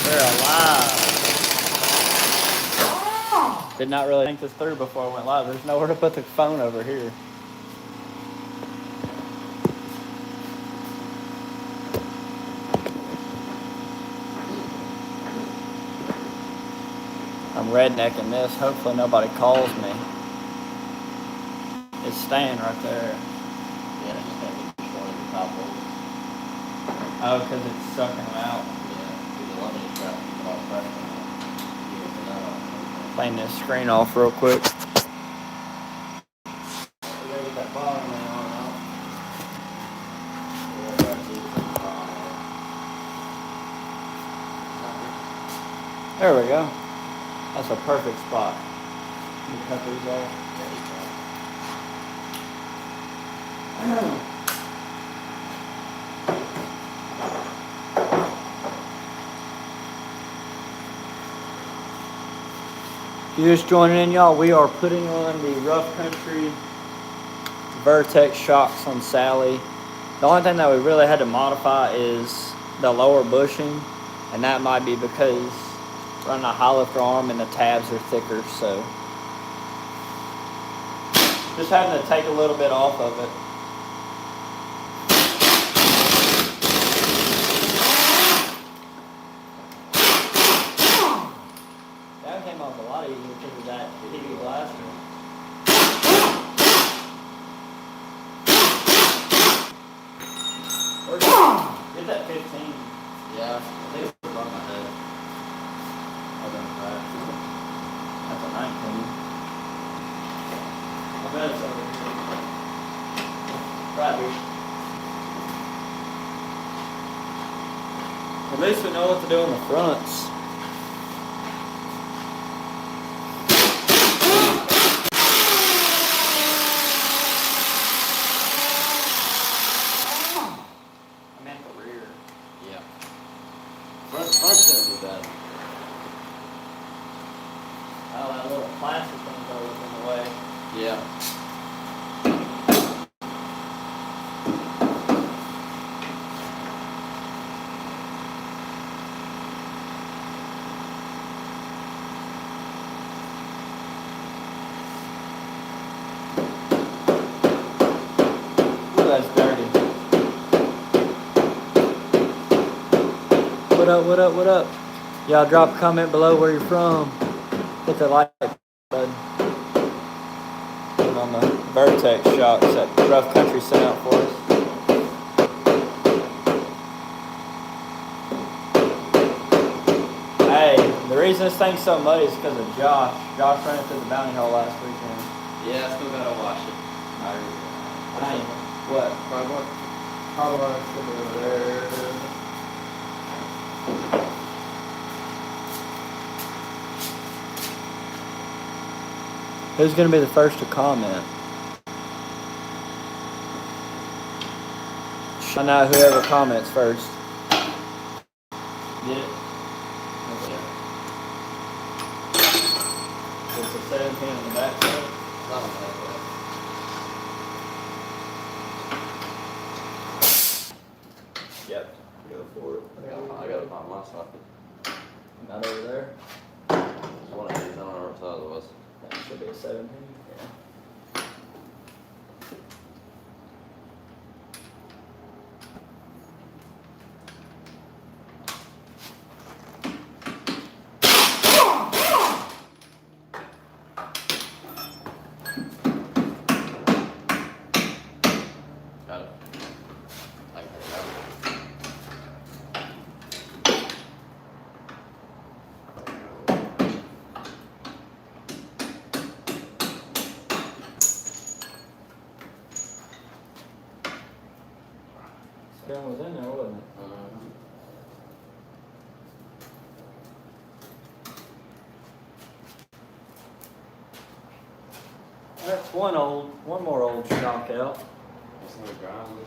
They're alive. Did not really think this through before I went live. There's nowhere to put the phone over here. I'm rednecking this. Hopefully nobody calls me. It's staying right there. Yeah, it's just gonna be destroying the top hole. Oh, because it's sucking them out. Yeah, because the lumber is trying to keep all the pressure on it. Keep that off. Clean this screen off real quick. That bottom man on out. There we go. That's a perfect spot. You cut these off. If you're just joining in, y'all, we are putting on the Rough Country Vertex shocks on Sally. The only thing that we really had to modify is the lower bushing, and that might be because running a high lifter arm and the tabs are thicker, so just having to take a little bit off of it. That came off a lot easier because of that heavy blaster. Get that 15. Yeah, I think it's above my head. I don't know. That's a 19. I bet it's over here. Right here. At least we know what to do on the fronts. I meant the rear. Yeah. Front's gonna do that. Oh, that little plastic thing's always in the way. Yeah. Ooh, that's dirty. What up, what up, what up? Y'all drop a comment below where you're from. Hit the like button. And on the Vertex shocks that Rough Country sent out for us. Hey, the reason this thing's so muddy is because of Josh. Josh ran it through the bounty hole last weekend. Yeah, I still gotta wash it. What? Cardboard? Cardboard over there. Who's going to be the first to comment? I know whoever comments first. Get it? Okay. It's a 17 on the back side. Not on that way. Yep. Go for it. I got it on my socket. Not over there. It's one of these. I don't know what size it was. That should be a 17. Yeah. Got it. I can take it out. Gun was in there, wasn't it? That's one more old shock out. It's not a ground.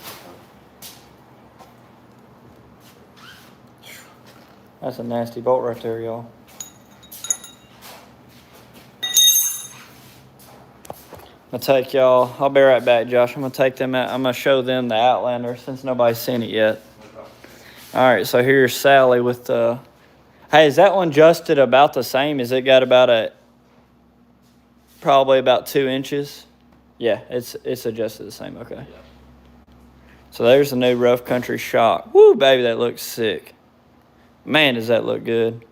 That's a nasty bolt right there, y'all. I'll take y'all. I'll be right back, Josh. I'm gonna take them out. I'm gonna show them the Outlander since nobody's seen it yet. All right, so here's Sally with the. Hey, is that one adjusted about the same? Is it got probably about 2 inches? Yeah, it's adjusted the same. Okay. Yeah. So there's the new rough country shock. Woo, baby, that looks sick. Man, does that look good.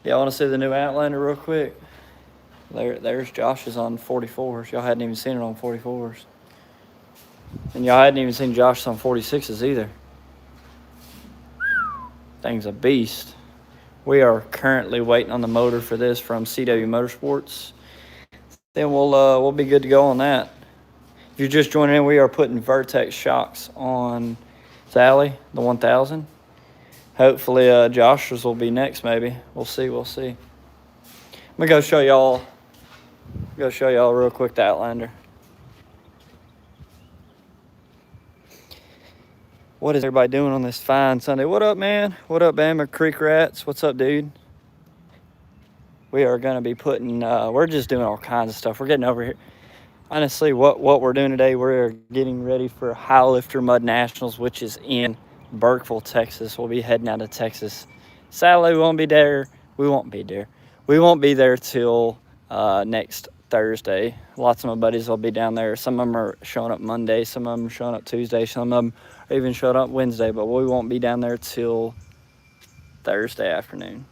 Y'all want to see the new Outlander real quick? There's Josh's on 44s. Y'all hadn't even seen it on 44s. And y'all hadn't even seen Josh's on 46s either. Thing's a beast. We are currently waiting on the motor for this from CW Motorsports. Then we'll be good to go on that. If you're just joining in, we are putting Vertex shocks on Sally, the 1000. Hopefully, Josh's will be next. Maybe we'll see. I'm gonna go show y'all. Real quick the Outlander. What is everybody doing on this fine Sunday? What up, man? What up, Bama Creek Rats? What's up, dude? We are gonna be putting. We're just doing all kinds of stuff. We're getting over here. Honestly, what we're doing today, we're getting ready for High Lifter Mud Nationals, which is in Burkeville, Texas. We'll be heading out to Texas. Sadly, we won't be there. We won't be there till next Thursday. Lots of my buddies will be down there. Some of them are showing up Monday. Some of them are showing up Tuesday. Some of them are even showing up Wednesday. But we won't be down there till Thursday afternoon.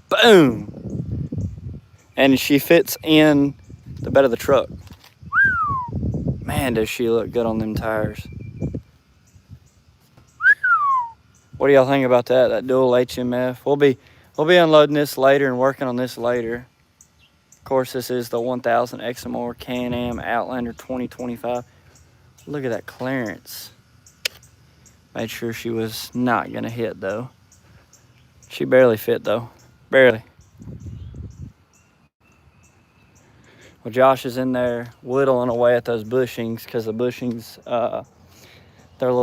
Boom! And she fits in the bed of the truck. Man, does she look good on them tires. What do y'all think about that dual HMF? We'll be unloading this later and working on this later. Of course, this is the 1000 XMR Can-Am Outlander 2025. Look at that clearance. Made sure she was not gonna hit though. She barely fit though, barely. Well, Josh is in there whittling away at those bushings because the bushings, they're a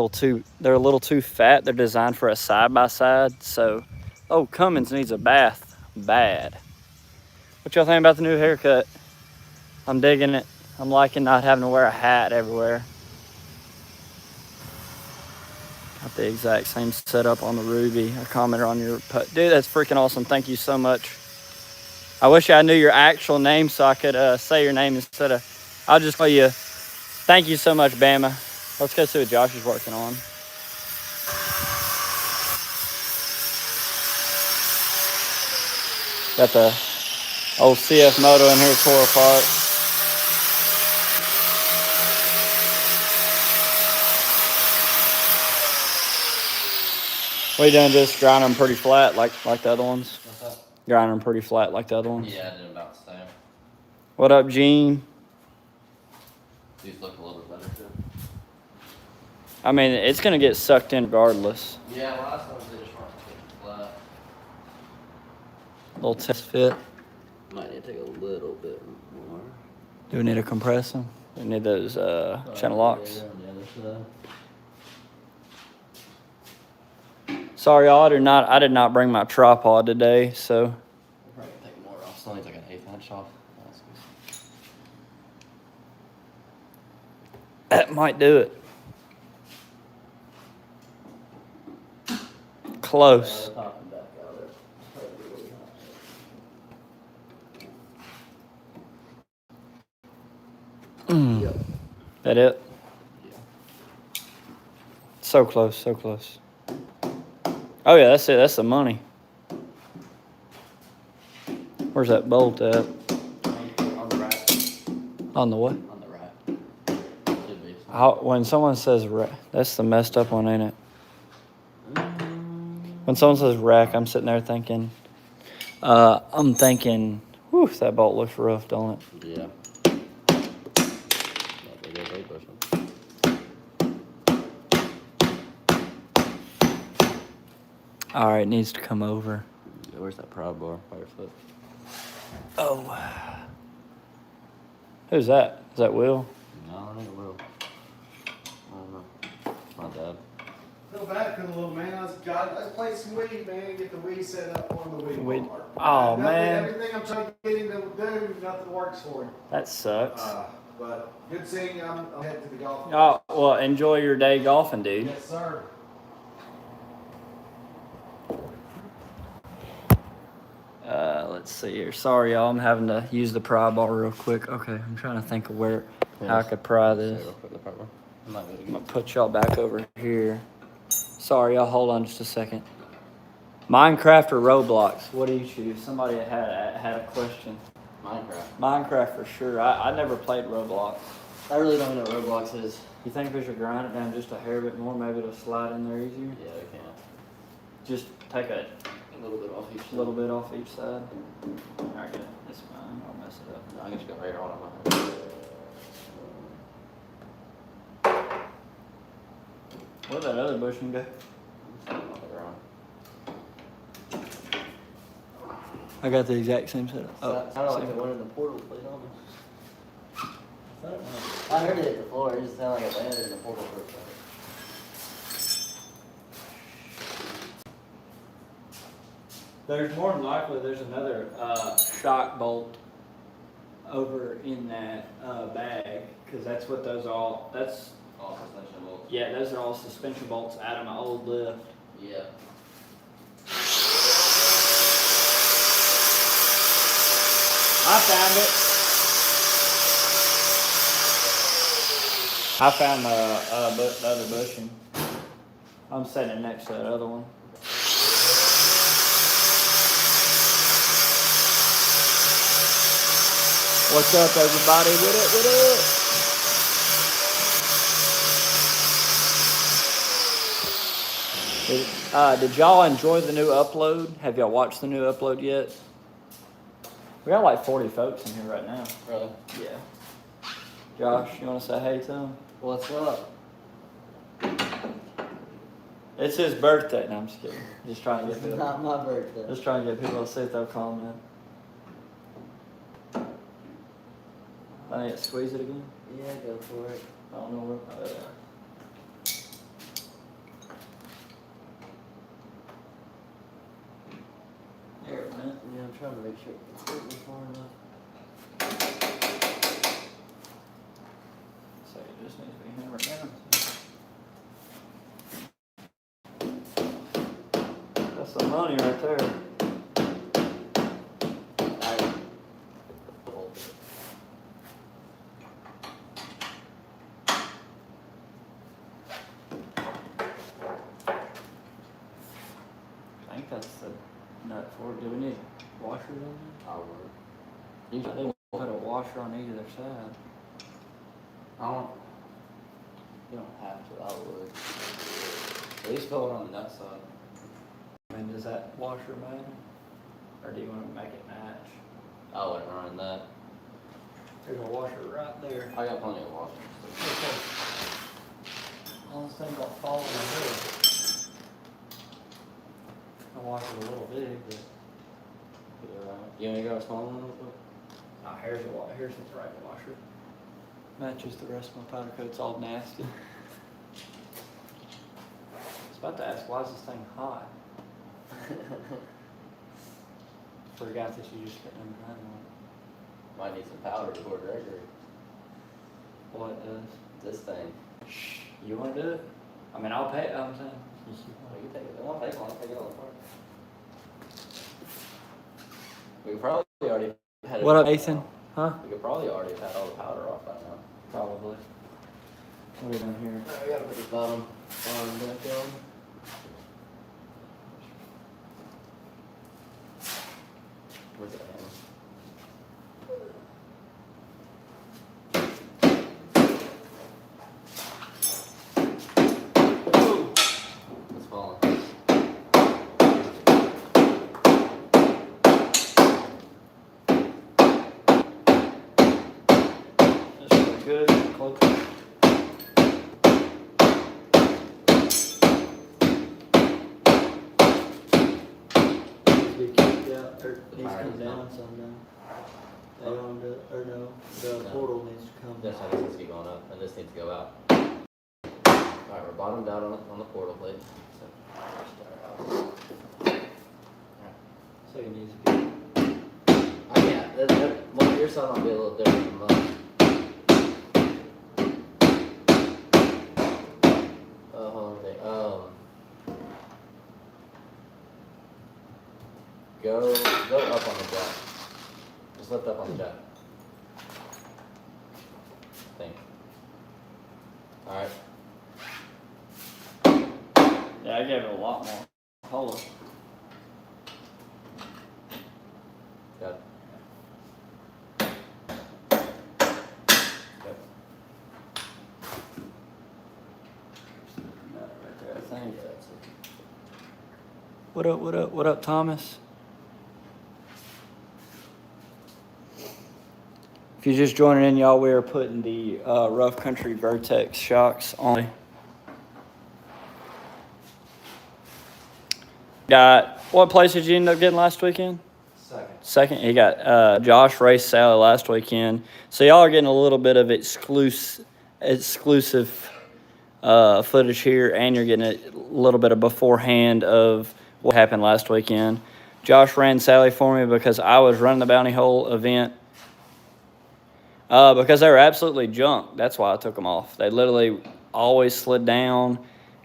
little too fat. They're designed for a side-by-side. So, oh, Cummins needs a bath bad. What y'all think about the new haircut? I'm digging it. I'm liking not having to wear a hat everywhere. Got the exact same setup on the Ruby. I commented on your dude. That's freaking awesome. Thank you so much. I wish I knew your actual name so I could say your name instead of. I'll just call you. Thank you so much, Bama. Let's go see what Josh is working on. Got the old CF moto in here tore apart. What are you doing? Just grinding them pretty flat like the other ones? What's that? Grinding them pretty flat like the other ones? Yeah, I did about the same. What up, Gene? These look a little bit better too. I mean, it's going to get sucked in regardless. Yeah, last ones they just weren't flat. Little test fit. Might need to take a little bit more. Do we need to compress them? We need those channel locks. On the other side. Sorry, y'all. I did not bring my tripod today, so. We'll probably take more off. Still needs like an 1/8 inch off. That might do it. Close. Yep. That it? Yeah. So close, so close. Oh yeah, that's it. That's the money. Where's that bolt at? On the right. On the what? On the right. Should be. When someone says rack, that's the messed up one, ain't it? When someone says rack, I'm sitting there thinking, whew, that bolt looks rough, don't it? Yeah. All right, it needs to come over. Yeah, where's that prod bar by your foot? Oh. Who's that? Is that Will? No, I think it will. I don't know. It's my dad. Feel bad for the little man. Let's play some Wii, man. Get the Wii set up on the Wii. Oh, man. Everything I'm trying to get him to do, nothing works for him. That sucks. But good seeing you. I'm heading to the golf course. Oh, well, enjoy your day golfing, dude. Yes, sir. Let's see here. Sorry, y'all. I'm having to use the pry bar real quick. Okay, I'm trying to think of how I could pry this. I'm gonna put y'all back over here. Sorry, y'all. Hold on just a second. Minecraft or Roblox? What do you choose? Somebody had a question. Minecraft for sure. I never played Roblox. I really don't know what Roblox is. You think we should grind it down just a hair bit more? Maybe it'll slide in there easier? Yeah, we can. Just take a little bit off each side. little bit off each side. Alright, good. It's fine. I'll mess it up. No, I can just go right on it. Where'd that other bushing go? I got the exact same setup. Kind of like the one in the portal played on me. I heard it hit the floor. It just sounded like it landed in the portal for a second. There's more than likely there's another shock bolt over in that bag because that's what those all. That's all suspension bolts. Yeah, those are all suspension bolts out of my old lift. Yeah. I found it. I found the other bushing. I'm setting it next to that other one. What's up, everybody? What up? Did y'all enjoy the new upload? Have y'all watched the new upload yet? We got like 40 folks in here right now. Really? Yeah. Josh, you want to say hey to him? What's up? It's his birthday. No, I'm just kidding. Just trying to get people. Not my birthday. Just trying to get people to see if they'll comment. I need to squeeze it again. Yeah, go for it. I don't know where. There it went. Yeah, I'm trying to make sure it's moving far enough. So it just needs to be hammered down. That's some money right there. I think that's the nut for it. Do we need washers on there? I would. I think we'll put a washer on either side. I don't. You don't have to. I would. At least put one on the nut side. I mean, does that washer matter? Or do you want to make it match? I wouldn't run that. There's a washer right there. I got plenty of washers. Okay. All this thing got fall in the head. The washer's a little big, but You want me to go a small one real quick? here's the right washer. Matches the rest of my powder coat. It's all nasty. I was about to ask, why is this thing hot? Forgot that you just put number 9 on it. Might need some powder before Gregory. What does? This thing. Shh. You want to do it? I mean, I'll pay. I'm saying. Well, you take it. I won't take one. I'll take it all apart. We could probably already had it. What up, Ethan? Huh? We could probably already have had all the powder off by now. Probably. What are we doing here? We gotta put the bottom back on. Where's the hammer? It's falling. That's really good. Close. Needs to come down some now. They on the, or no, the portal needs to come. This one needs to keep going up, and this needs to go out. Alright, we're bottomed out on the portal plate. So it needs to be. I can't. Your side might be a little different from mine. Hold on a second. Go up on the jack. Just lift up on the jack. Think. Alright. Yeah, I gave it a lot more. Hold on. Got it. Yep. Right there, I think. Yeah, that's it. What up, what up, what up, Thomas? If you're just joining in, y'all, we are putting the Rough Country Vertex shocks on. Got, what place did you end up getting last weekend? Second. He got Josh raced Sally last weekend. So y'all are getting a little bit of exclusive footage here, and you're getting a little bit of beforehand of what happened last weekend. Josh ran Sally for me because I was running the Bounty Hole event. Because they were absolutely junk. That's why I took them off. They literally always slid down,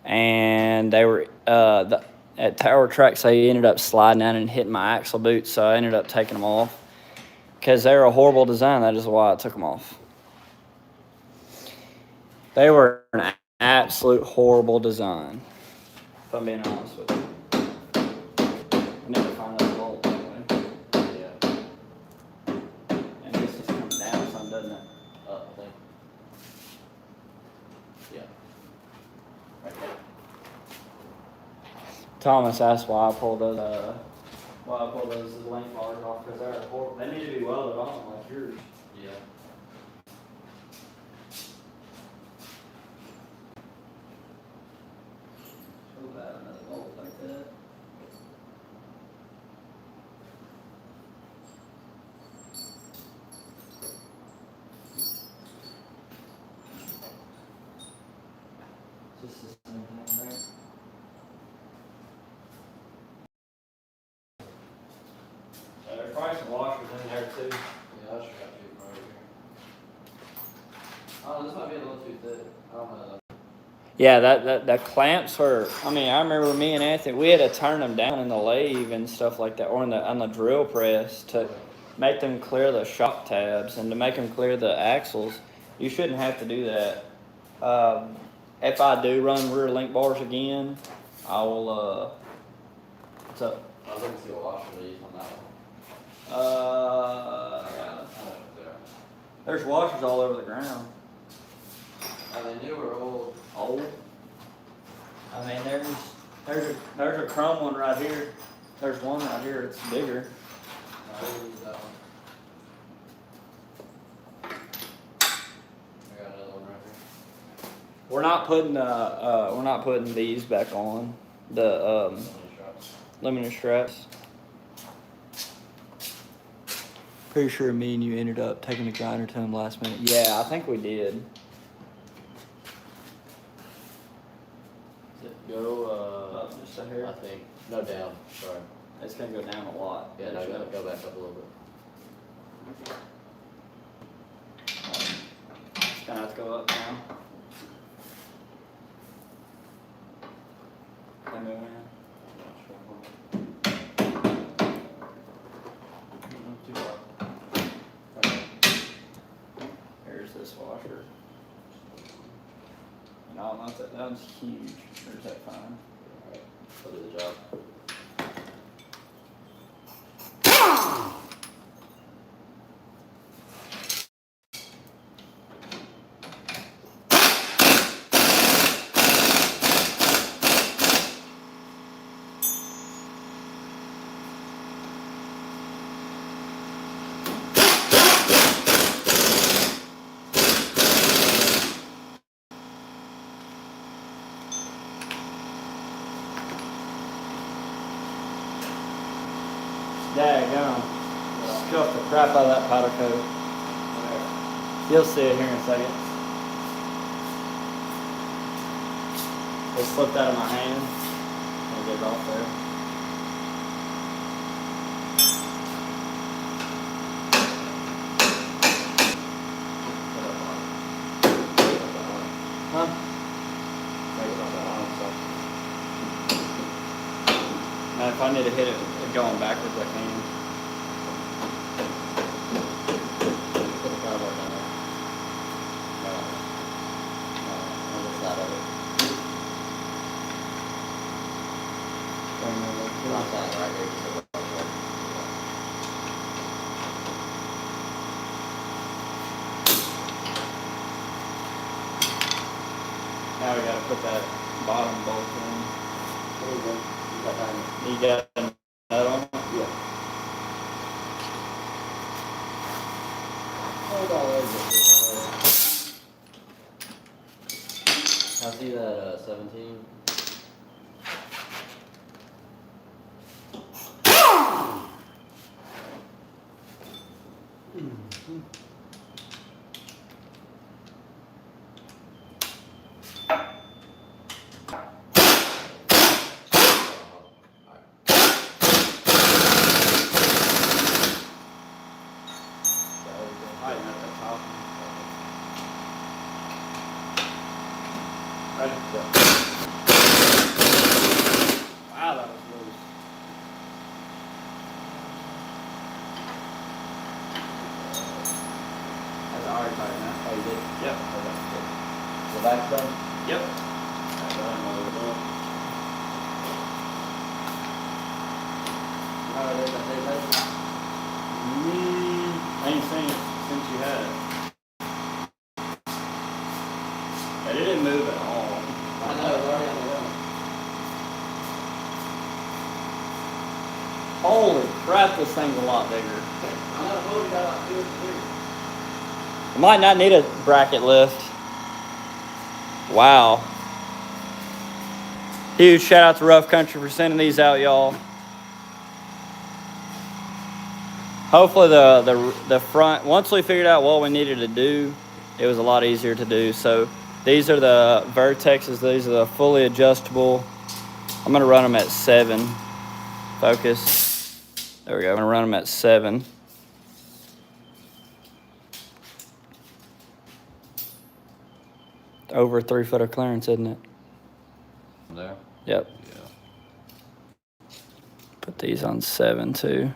and they were at Tower Tracks. They ended up sliding down and hitting my axle boots, so I ended up taking them off because they were a horrible design. That is why I took them off. They were an absolute horrible design, if I'm being honest with you. I need to find that bolt anyway. Yeah. And this is coming down some, doesn't it? Up, I think. Yeah. Right there. Thomas asked why I pulled those link bars off because they're horrible. They need to be welded on like yours. Yeah. So bad another bolt like that. Just the same thing, right? There's probably some washers in there too. Yeah, I should have you right here. Oh, this might be a little too thick. I don't know. Yeah, the clamps were. I mean, I remember me and Anthony. We had to turn them down in the lathe and stuff like that, or on the drill press to make them clear the shock tabs and to make them clear the axles. You shouldn't have to do that. If I do run rear link bars again, I will. What's up? I was looking to see what washer they use on that one. There's washers all over the ground. Are they new or old? Old. I mean, there's a chrome one right here. There's one right here. It's bigger. No, I didn't use that one. I got another one right here. We're not putting these back on the limited straps. Pretty sure me and you ended up taking the grinder to them last minute. Yeah, I think we did. Go up just a hair. I think. No, down. Sorry. It's gonna go down a lot. Yeah, no, go back up a little bit. It's gonna have to go up now. Can I move in? Too far. Here's this washer. No, not that. That one's huge. There's that fine. Alright, I'll do the job. Daggone. Scuffed the crap out of that powder coat. You'll see it here in a second. It slipped out of my hand and get it off there. Huh? Matter of If I need to hit it going backwards, I can. Put the cardboard down there. No, on the side of it. Not that right here. Just a little bit. Now we gotta put that bottom bolt in. There you go. You got time. You got a nut on it? Yeah. Hold on, wait a minute. I see that 17. Tighten up that top. Right. Wow, that was loose. That's already tightened now. Oh, you did? Yep. Okay, good. The back's done? Yep. How are they gonna say that? I ain't seen it since you had it. But it didn't move at all. I know, it's already on the run. Holy crap, this thing's a lot bigger. I know, I've only got like 2 or 3. I might not need a bracket lift. Wow. Huge shout out to Rough Country for sending these out, y'all. Hopefully the front, once we figured out what we needed to do, it was a lot easier to do. So these are the Vertexes. These are the fully adjustable. I'm going to run them at 7. Focus. There we go. I'm going to run them at 7. Over 3 foot of clearance, isn't it? There? Yep. Yeah. Put these on 7 too.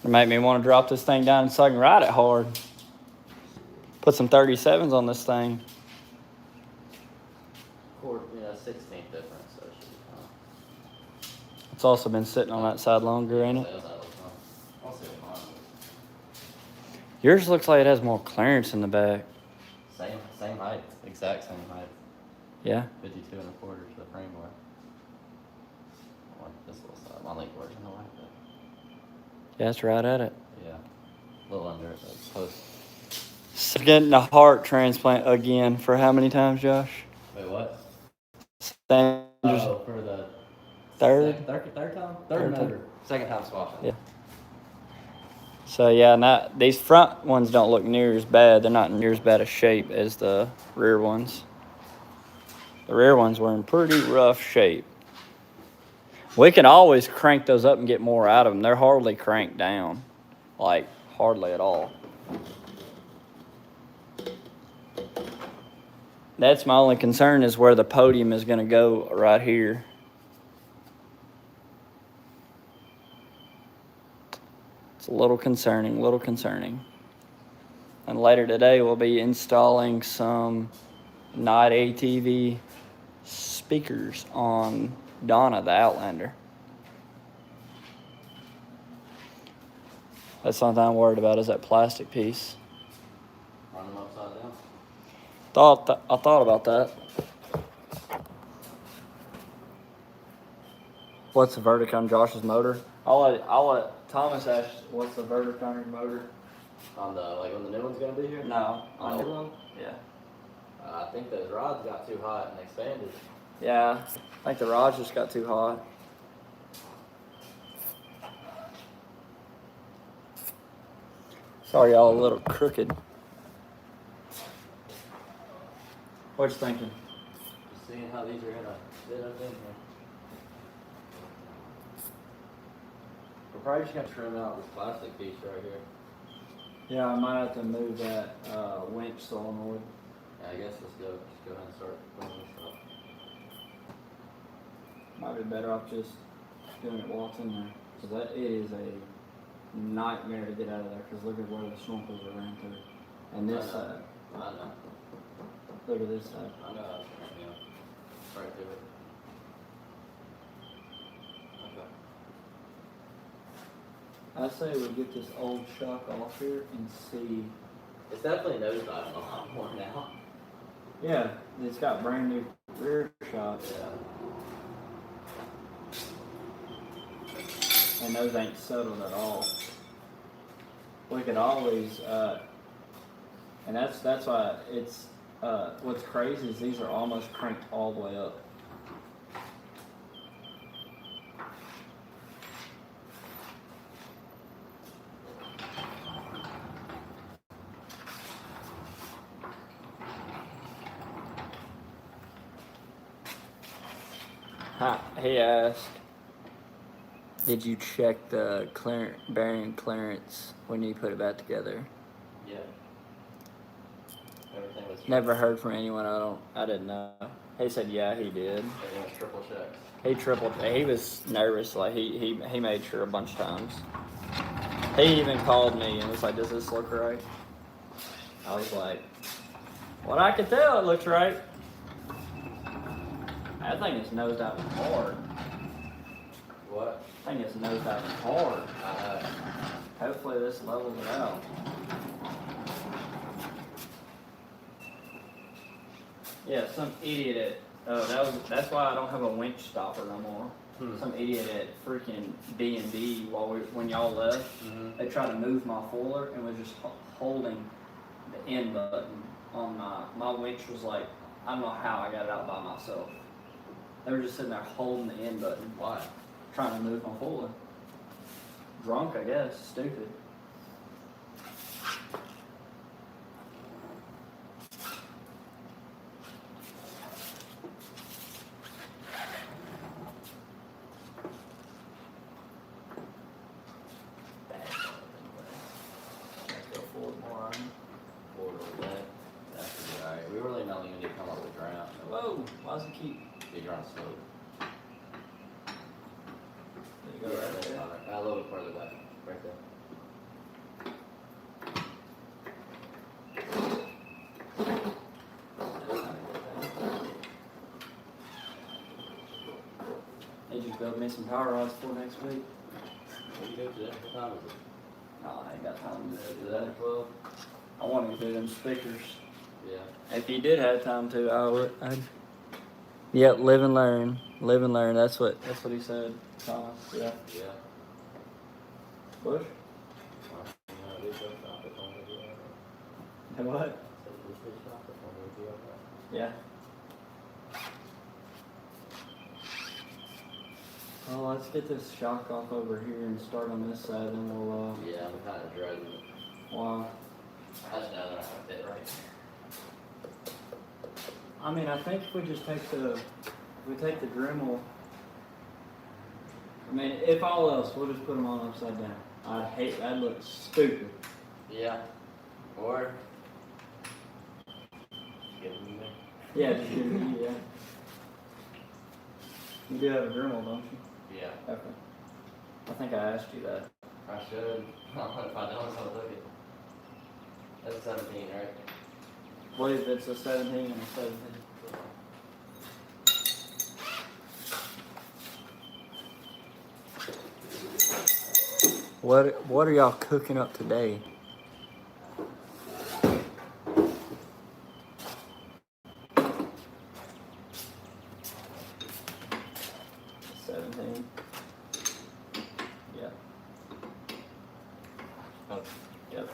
It make me want to drop this thing down so I can ride it hard. Put some 37s on this thing. Yeah, 16th difference, so it should be fine. It's also been sitting on that side longer, ain't it? I'll see what mine is. Yours looks like it has more clearance in the back. Same height, exact same height. Yeah. 52 and a quarter to the framework. I like this little side. My link version, I like that. Yeah, it's right at it. Yeah. A little under it, but it's close. So getting a heart transplant again for how many times, Josh? Wait, what? Sanders. Oh, for the Third? Third time? Third Third time. motor. Second time swapping. Yeah. So yeah, not these front ones don't look near as bad. They're not near as bad a shape as the rear ones. The rear ones were in pretty rough shape. We can always crank those up and get more out of them. They're hardly cranked down, like hardly at all. That's my only concern is where the podium is going to go right here. It's a little concerning. And later today, we'll be installing some night ATV speakers on Donna, the Outlander. That's the only thing I'm worried about is that plastic piece. Run them upside down. I thought about that. What's the verdict on Josh's motor? I'll let Thomas ask what's the verdict on your motor. On the, like, when the new one's gonna be here? No. On the old one? Yeah. I think those rods got too hot and expanded. Yeah. I think the rods just got too hot. Sorry, y'all a little crooked. What you thinking? Just seeing how these are gonna fit up in here. We're probably just gonna trim out this plastic piece right here. Yeah, I might have to move that winch solenoid. Yeah, I guess let's go ahead and start pulling this stuff. Might be better off just doing it while it's in there. Because it is a nightmare to get out of there. Because look at where the snorkels are ran through. And this side. I know. Look at this side. I know. Yeah. Right through it. Okay. I say we get this old shock off here and see. It's definitely nosediving a lot more now. Yeah, it's got brand new rear shocks. Yeah. And those ain't settled at all. We could always, and that's why it's, what's crazy is these are almost cranked all the way up. He asked, did you check the bearing clearance when you put it back together? Yeah. Everything was. Never heard from anyone. I didn't know. He said, yeah, he did. Everything was triple checks. He tripled. He was nervous. Like he made sure a bunch of times. He even called me and was like, does this look right? I was like, well, I can tell it looks right. That thing is nosediving hard. What? That thing is nosediving hard. I know. Hopefully this levels it out. Yeah, some idiot that's why I don't have a winch stopper no more. Some idiot at freaking B&B when y'all left, they tried to move my fuller and was just holding the end button on my winch was like, I don't know how I got it out by myself. They were just sitting there holding the end button. Why? Trying to move my fuller. Drunk, I guess. Stupid. Let's go forward more on. Forward a little bit. That should be alright. We really don't even need to come up with ground. Whoa! Why does it keep? You're on slope. There you go, right there. A little bit further back. Right there. They just built me some power rods for next week. What do you do today? What time is it? No, I ain't got time to do 11, that. 12? I want to do them speakers. Yeah. If you did have time to, I'd. Yep, live and learn. Live and learn. That's what he said, Thomas. Yeah. Yeah. Bush? Well, you know, they just stop it when we do that. And what? So we should stop it when we do that. Yeah. Well, let's get this shock off over here and start on this side, and we'll. Yeah, I'm kind of dreading it. Wow. I just know they're not going to fit right. I mean, I think if we just take the Dremel. I mean, if all else, we'll just put them on upside down. I'd hate that. Looks stupid. Yeah. Or. Give them there. Yeah, just give me, yeah. You do have a Dremel, don't you? Yeah. Okay. I think I asked you that. I should. If I don't, I'll look it. That's 17, right? What if it's a 17 and a 17? What are y'all cooking up today? Yeah. Oh. Yep.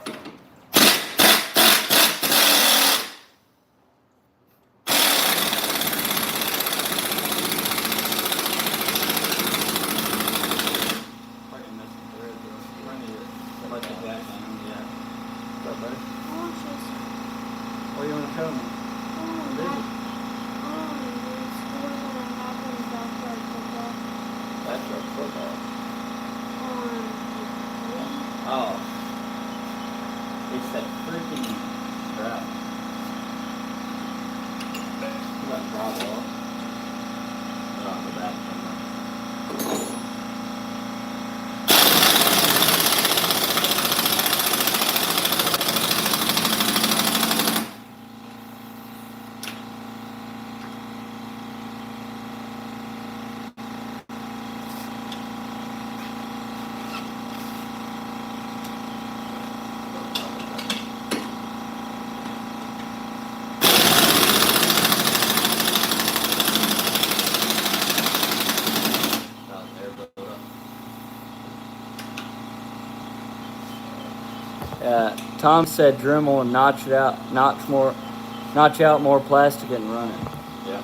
Fucking missing thread, bro. Run it. Let that back down, yeah. drywall. Put on the back camera. Tom said Dremel and notch out more plastic and run it. Yeah.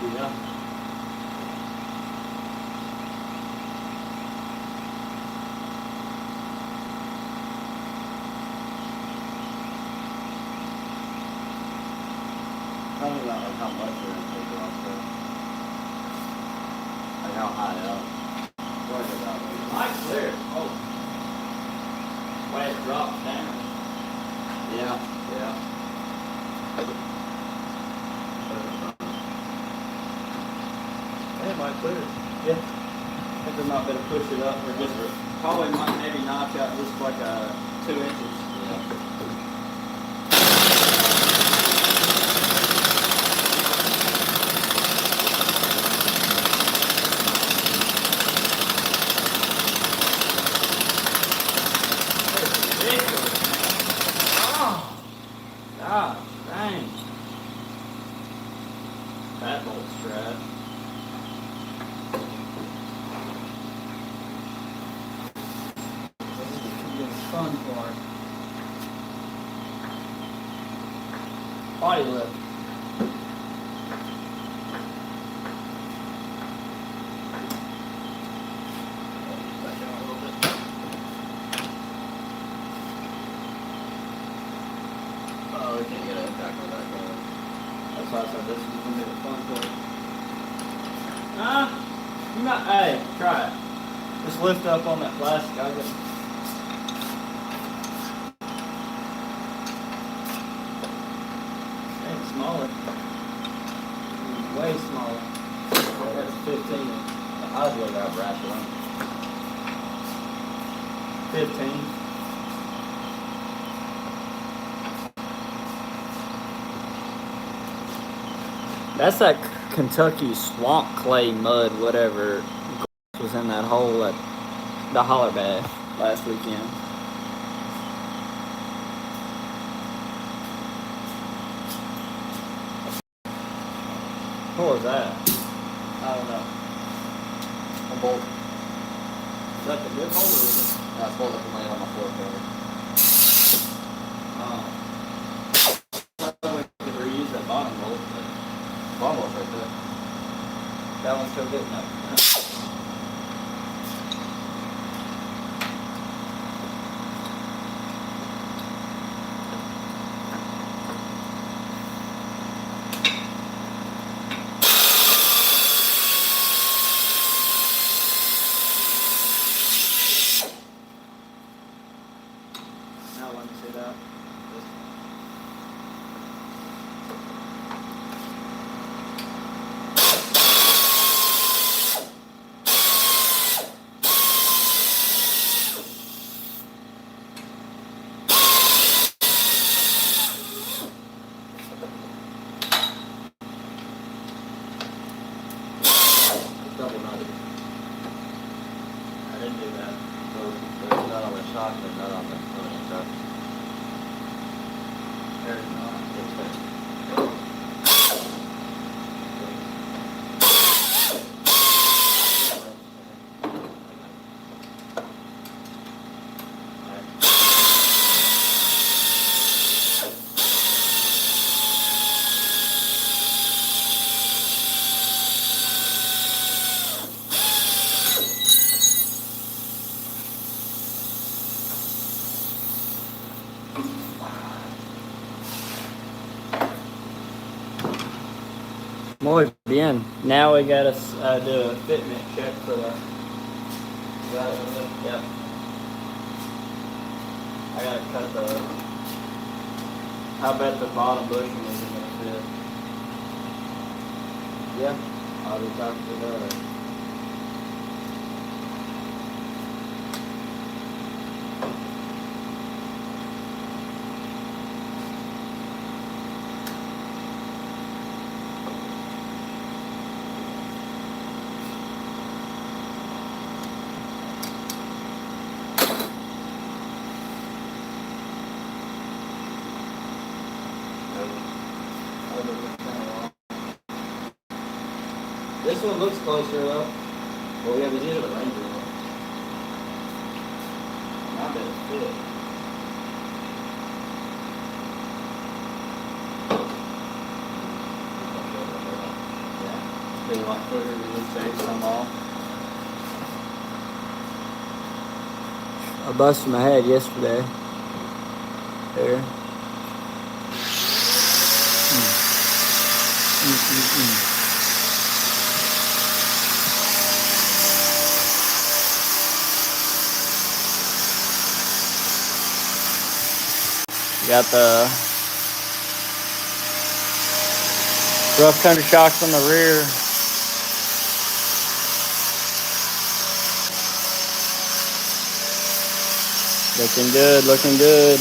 Yeah. Tell me about like how much you're gonna take it off there. Like how high up. What is it about? Mike's clear. Oh. Way it drops down. Yeah, yeah. Hey, Mike clear. Yeah. I think we might better push it up or just probably might maybe notch out just like 2 inches. Yeah. God dang. That bolt's trash. This is the fun part. Body lift. Oh, we can't get it back on that going. That's why I said this is gonna be the fun part. You not. Hey, try it. Just lift up on that plastic. I got. It's smaller. Way smaller. That's 15. I was gonna grab brass one. 15. That's that Kentucky swamp clay mud, whatever was in that hole at the holler bath last weekend. What was that? I don't know. A bolt. Is that the good hole or is it? That's bolt that can lay on my floor cover. Oh. I thought we could reuse that bottom bolt, but Bottom bolt's right there. that one's still good enough. Now let me see that. Double nutted. I didn't do that. So there's nut on the shock and there's nut on the truck. There's not. It's fixed. Muy bien. Now we gotta do a fitment check for the. Yep. I gotta cut the I bet the bottom bushing isn't gonna fit. Yeah, I'll be talking to the other. This one looks closer though. Well, yeah, these are the Ranger ones. I bet it fit. Yeah. They like footer to just say some off. I busted my head yesterday. There. Got the rough country shocks on the rear. Looking good, looking good.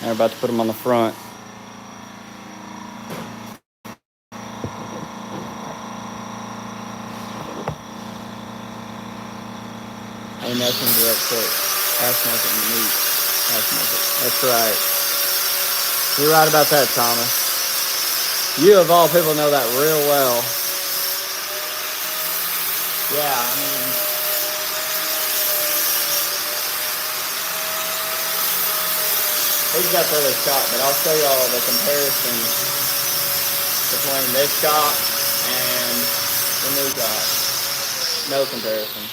Now we're about to put them on the front. Ain't nothing direct quick. That's nothing neat. That's nothing. That's right. You're right about that, Thomas. You of all people know that real well. Yeah, I mean, he's got the other shock, but I'll show y'all the comparison between this shock and the new shock. No comparison.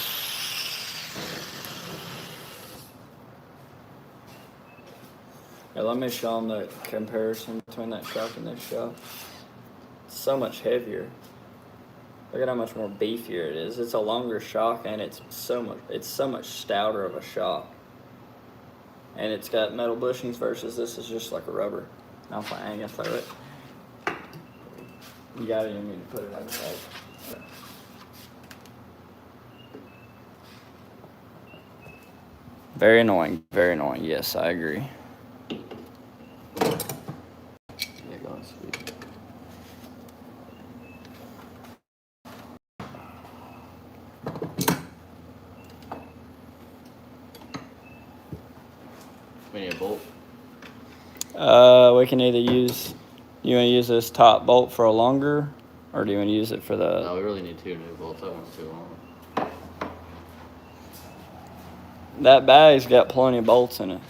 Now let me show them the comparison between that shock and this shock. It's so much heavier. Look at how much more beefier it is. It's a longer shock and it's so much stouter of a shock. And it's got metal bushings versus this is just like a rubber. I'm fine, I ain't gonna throw it. You got it, you need to put it outside. Very annoying, yes, I agree. Yeah, going sweet. We need a bolt. We can either use, you want to use this top bolt for a longer, or do you want to use it for the... No, we really need 2 new bolts. That one's too long. That bag's got plenty of bolts in it.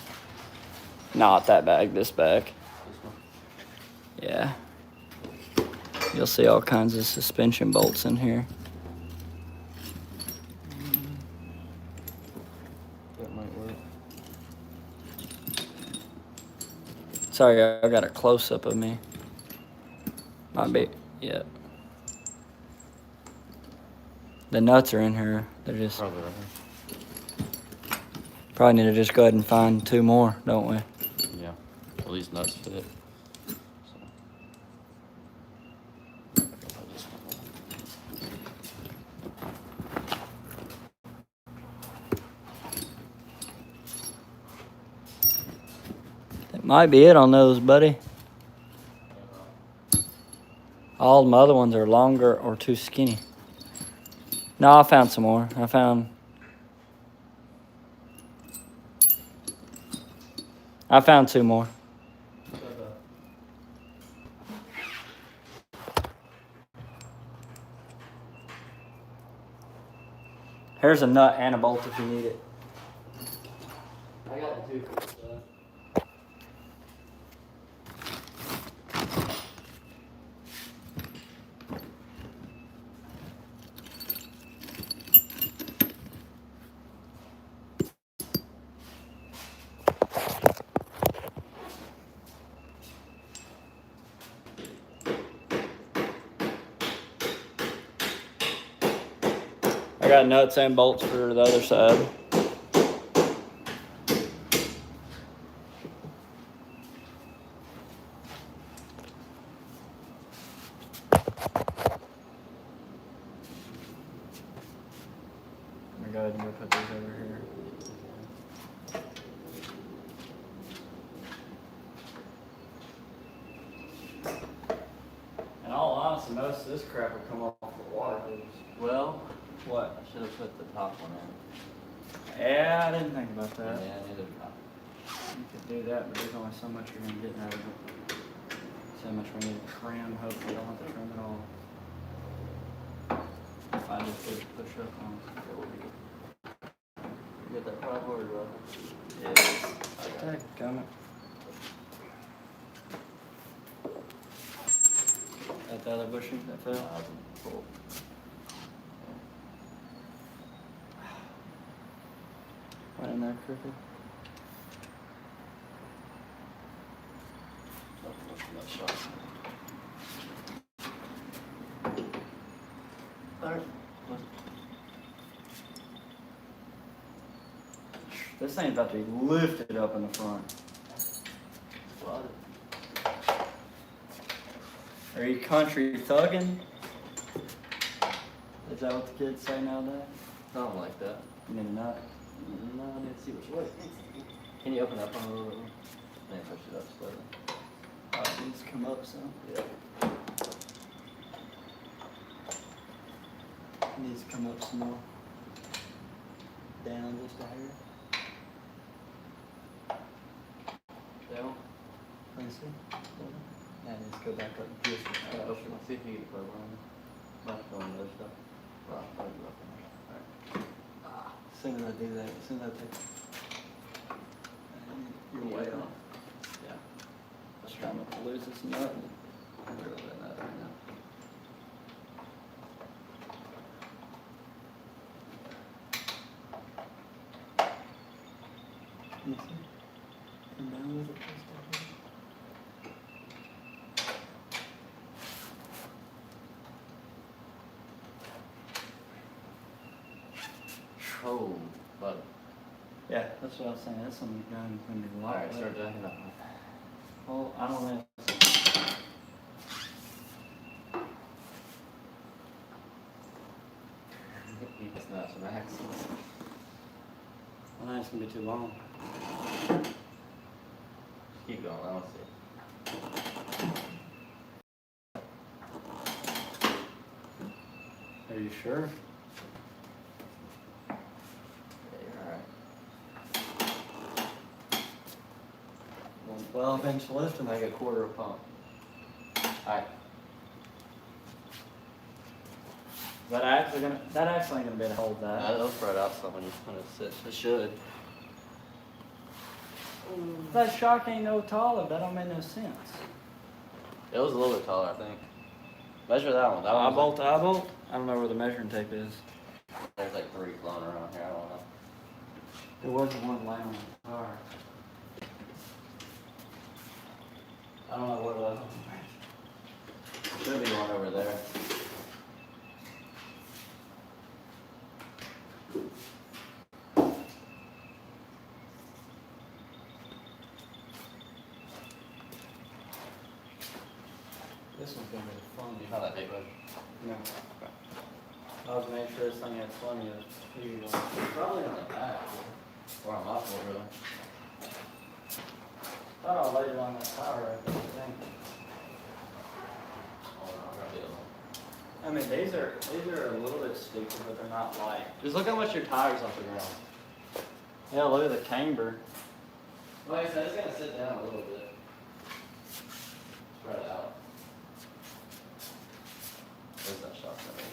Not that bag, this bag. This one? Yeah. You'll see all kinds of suspension bolts in here. That might work. Sorry, I got a close-up of me. Might be, yeah. The nuts are in here. They're just... Probably right Probably need to just go ahead and find 2 more, don't we? here. Yeah. Well, these nuts fit. That might be it on those, buddy. All my other ones are longer or too skinny. No, I found some more. I found 2 more. Here's a nut and a bolt if you need it. I got the 2 for stuff. I got nuts and bolts for the other side. most of this crap will come off the water hose. Well, What? I should have put the top one in. Yeah, I didn't think about that. Yeah, neither did I. You could do that, but there's only so much you're gonna get out of it. So much we need to trim. Hopefully, you don't have to trim it all. If I just did a push up on it. You got that problem or what? Yes. Okay, coming. That the other bushing that fell? Cool. Went in there crooked. This thing's about to be lifted up in the front. Are you country thugging? Is that what the kids say nowadays? Something like that. You need a nut? No, I need to see which way. Can you open up on it a little bit more? Then push it up slowly. Oh, it needs to come up some. Yeah. It needs to come up some more. Down just a hair. Down? Let me see. Yeah, it needs to go back up just a Alright, touch. open. See if you can plug one. Might go on the other stuff. Well, I'll plug it up in there. Alright. As soon as I do that, as soon as I take. You're way off. Yeah. Just trying not to lose this nut. I'm really letting that right now. You see? Come down with it just a hair. Oh, but. Yeah, that's what I was saying. That's something you're going to be a lot Alright, better. start jacking up. Well, I don't know. You can snap some axles. I think it's going to be too long. Keep going, I want to see. Are you sure? Yeah, you're alright. 12 inch lift and Like a quarter of a pump. Alright. that actually ain't gonna be able to hold that. That'll spread out some when it sits. It should. That shock ain't no taller. That don't make no sense. It was a little bit taller, I think. Measure that one. That one. Eyebolt to eyebolt? I don't know where the measuring tape is. There's like 3 floating around here. I don't know. There wasn't one laying on the car. I don't know what it was. Should be one over there. This one's gonna be fun. You know that big one? No. I was making sure this thing had plenty of speed on it. Probably on the back. Or on my floor, really. Thought I laid it on that power rack, I think. Oh, no, I'm gonna be able I mean, these are a little bit stupid, but they're not light. to. Just look how much your tire's off the ground. Yeah, look at the camber. Like I said, it's gonna sit down a little bit. Spread it out. Where's that shock measure?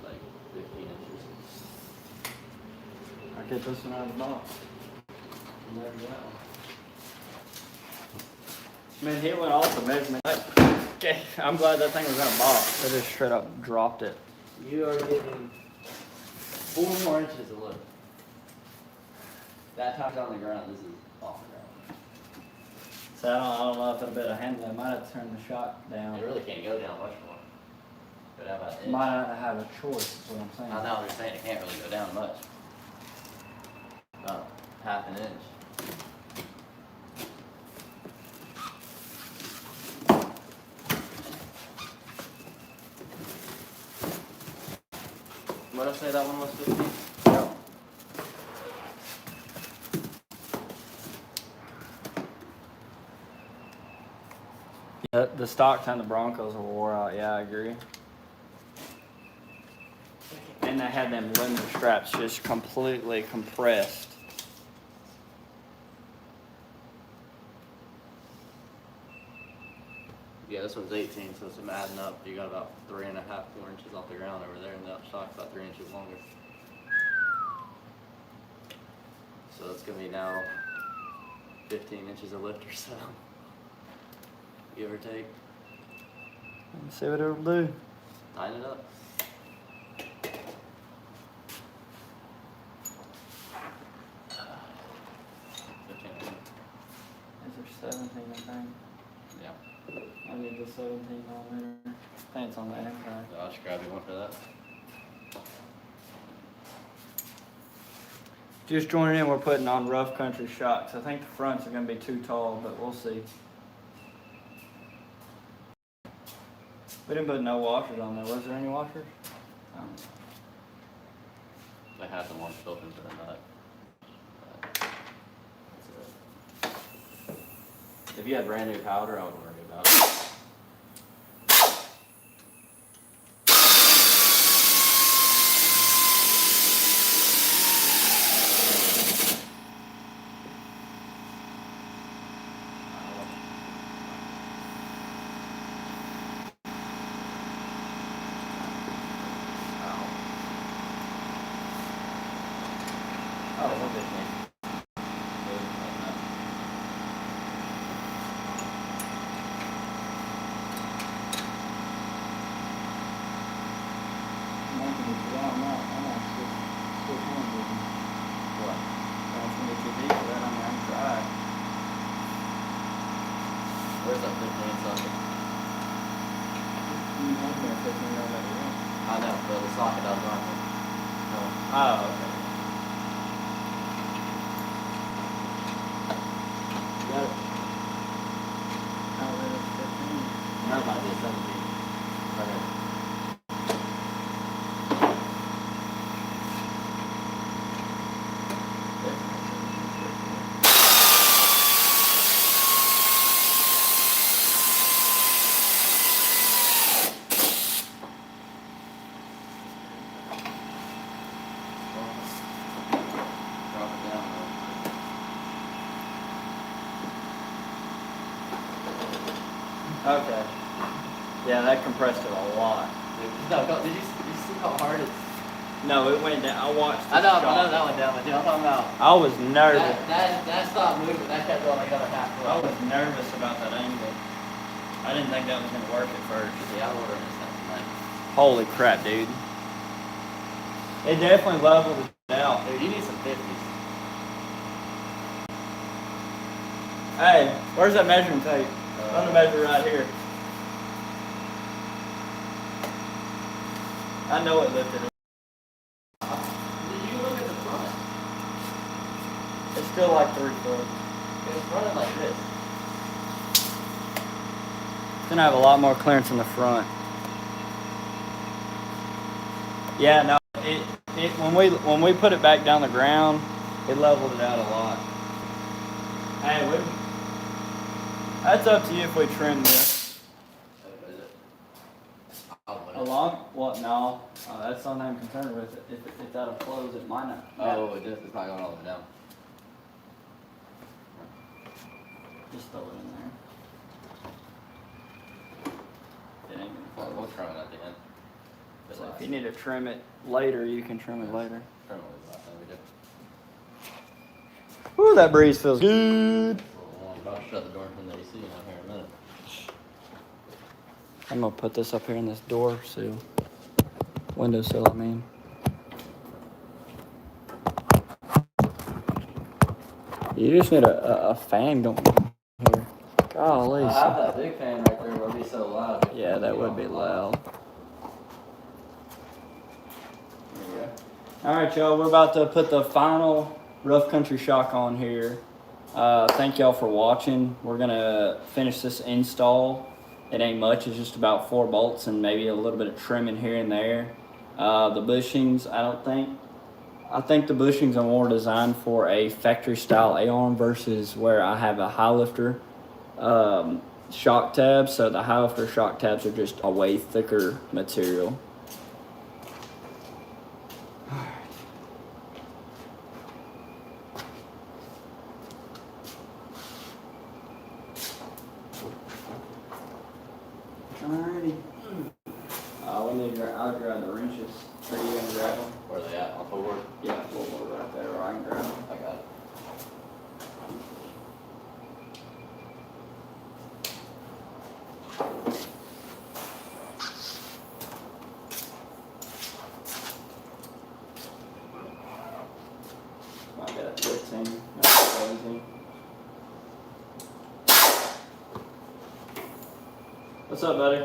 Like 15 inches. I get this one out of the box. And there's that one. Man, he went off the measurement. Okay, I'm glad that thing was in a box. I just straight up dropped it. You are getting 4 more inches of lift. That tire's on the ground, this is off the ground. So I don't know if it'll be able to handle it. I might have to turn the shock down. It really can't go down much more. But how about an inch? Might not have a choice, is what I'm saying. I know, I'm just saying it can't really go down much. About half an inch. What did I say that one was 15? Yeah. The stock ton the Broncos were wore out. Yeah, I agree. And they had them limiter straps just completely compressed. Yeah, this one's 18, so it's adding up. You got about 3.5, 4 inches off the ground over there, and that stock's about 3 inches longer. So it's gonna be now 15 inches of lift or so, give or take. Let's see what it'll do. Tighten it up. Is there 17, I think? Yeah. I need the 17 millimeter. I think it's on the inside. I'll just grab you one for that. Just joining in, we're putting on rough country shocks. I think the fronts are going to be too tall, but we'll see. We didn't put no washers on there. Was there any washers? They had the one built into the nut. If you had brand new powder, I wouldn't worry about it. Oh, look at me. What? Where's that 15 socket? I know, but the socket I was on. Oh, okay. You got it. Oh, that's 15. That might be a 17. Right here. Drop it down. Okay. Yeah, that compressed it a lot. No, did you see how hard it's? No, it went down. I watched the I know shot. that went down, but you know what I'm talking about. I was nervous. That stopped moving. That kept going like another half I foot. was nervous about that angle. I didn't think that was going to work at first. Yeah, I ordered this thing tonight. Holy crap, dude. It definitely leveled it out. Dude, you need some 50s. Hey, where's that measuring tape? I'm going to measure right here. I know it lifted it. You look at the front. It's still like 3 foot. It's running like this. It's going to have a lot more clearance in the front. Yeah, no, when we put it back down the ground, it leveled it out a lot. Hey, that's up to you if we trim this. Along? What? No. That's something I'm concerned with. If that'll close, it might not. Oh, it is. It's not going all the way down. Just throw it in there. It ain't Well, gonna we'll close. trim it at the end. So if you need to trim it later, you can trim it later. Trim it was the last thing we did. Ooh, that breeze feels good. Well, I'm about to shut the door from the AC in here in a minute. I'm gonna put this up here in this door sill. Windowsill, I mean. You just need a fan going here. Golly. I have that big fan right there, but it'll be so loud. Yeah, that would be loud. There you go. Alright, y'all, we're about to put the final rough country shock on here. Thank y'all for watching. We're gonna finish this install. It ain't much, it's just about 4 bolts and maybe a little bit of trimming here and there. The bushings, I think the bushings are more designed for a factory style A-arm versus where I have a high lifter shock tab. So the high lifter shock tabs are just a way thicker material. Alrighty. I'll grab the wrenches. Are you gonna grab them? Where are they at? On forward? Yeah, we'll right there, or I can grab them. I got it. I got it 15, not 17. What's up, buddy?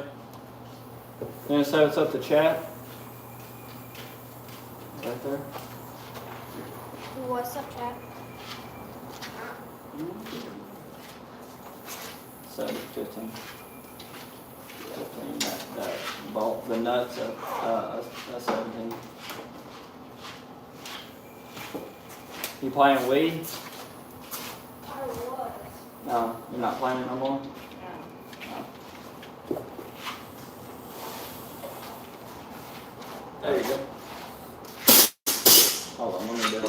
You gonna say what's up to chat? Right there. What's up, Chad? 15. 15. That bolt, the nuts of 17. You playing Wii? I was. No, you're not playing it no more. There you go. Hold on, let me do it.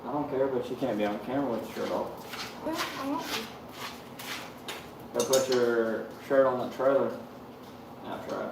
I don't care, but you can't be on camera with your shirt off. I want to. Go put your shirt on the trailer. Now try it.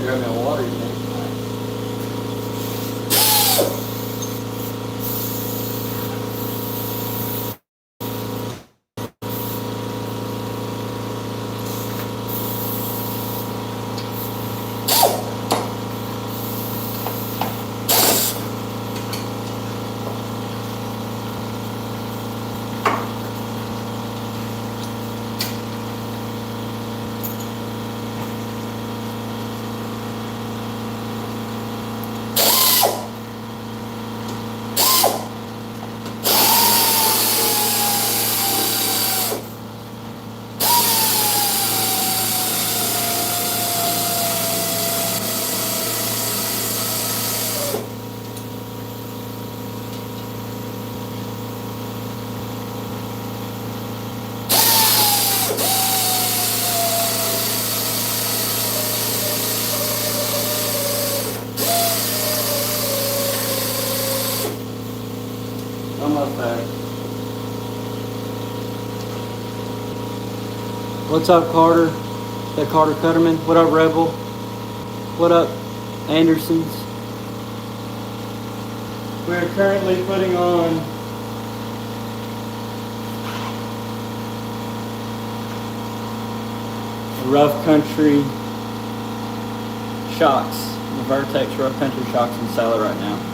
Grab me a water, you think? Almost there. What's up, Carter? That Carter Cutterman. What up, Rebel? What up, Andersons? We're currently putting on Rough Country shocks, the Vertex Rough Country shocks in Sally right now.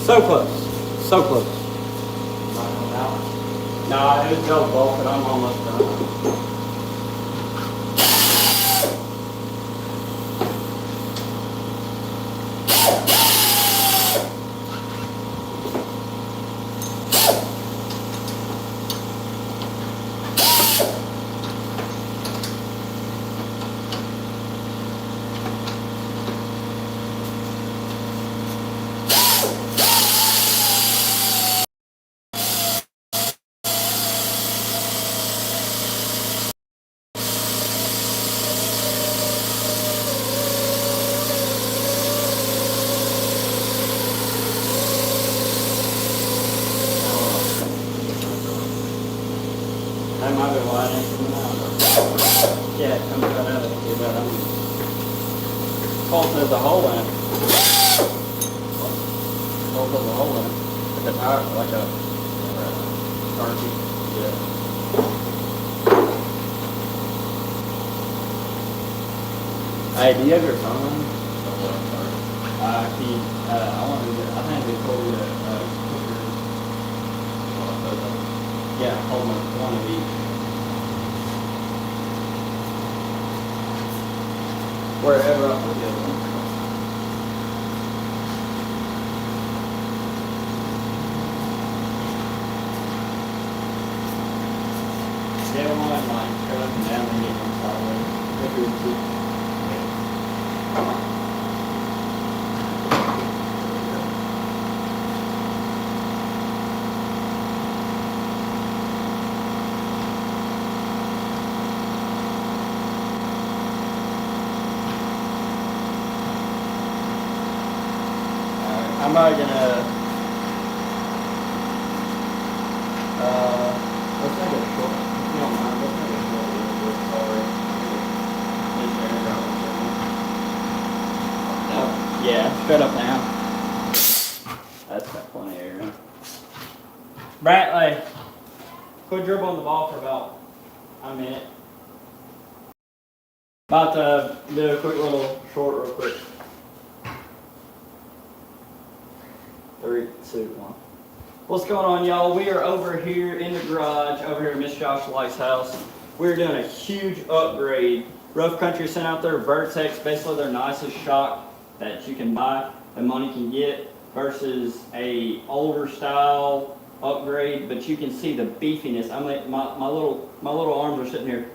So close. So close. Not going out. Nah, it was Joe Bulk, but I'm almost done. That might be why I didn't come out. Yeah, it comes right out of it, but I'm Colt has a hole in it. Colt has a hole in it. Like a tire, like a turkey. Yeah. Hey, do you have your phone on? I want to get, I think they told you that, yeah, hold on, one of each. Wherever I put the other one. Yeah, one like turn up and down and get one sideways. Maybe we'll see. Come on. I'm probably gonna, let's make it short. If you don't mind, let's make it short a little bit. Sorry. Yeah, straight up now. That's got plenty of air in it. Brantley, quit dribbling the ball for about a minute. About to do a quick little short real quick. 3, 2, 1. What's going on, y'all? We are over here in the garage, over here at Miss Josh Light's house. We're doing a huge upgrade. Rough Country sent out their Vertex, basically their nicest shock that you can buy, that money can get, versus a older style upgrade. But you can see the beefiness. I mean, my little arms are sitting here.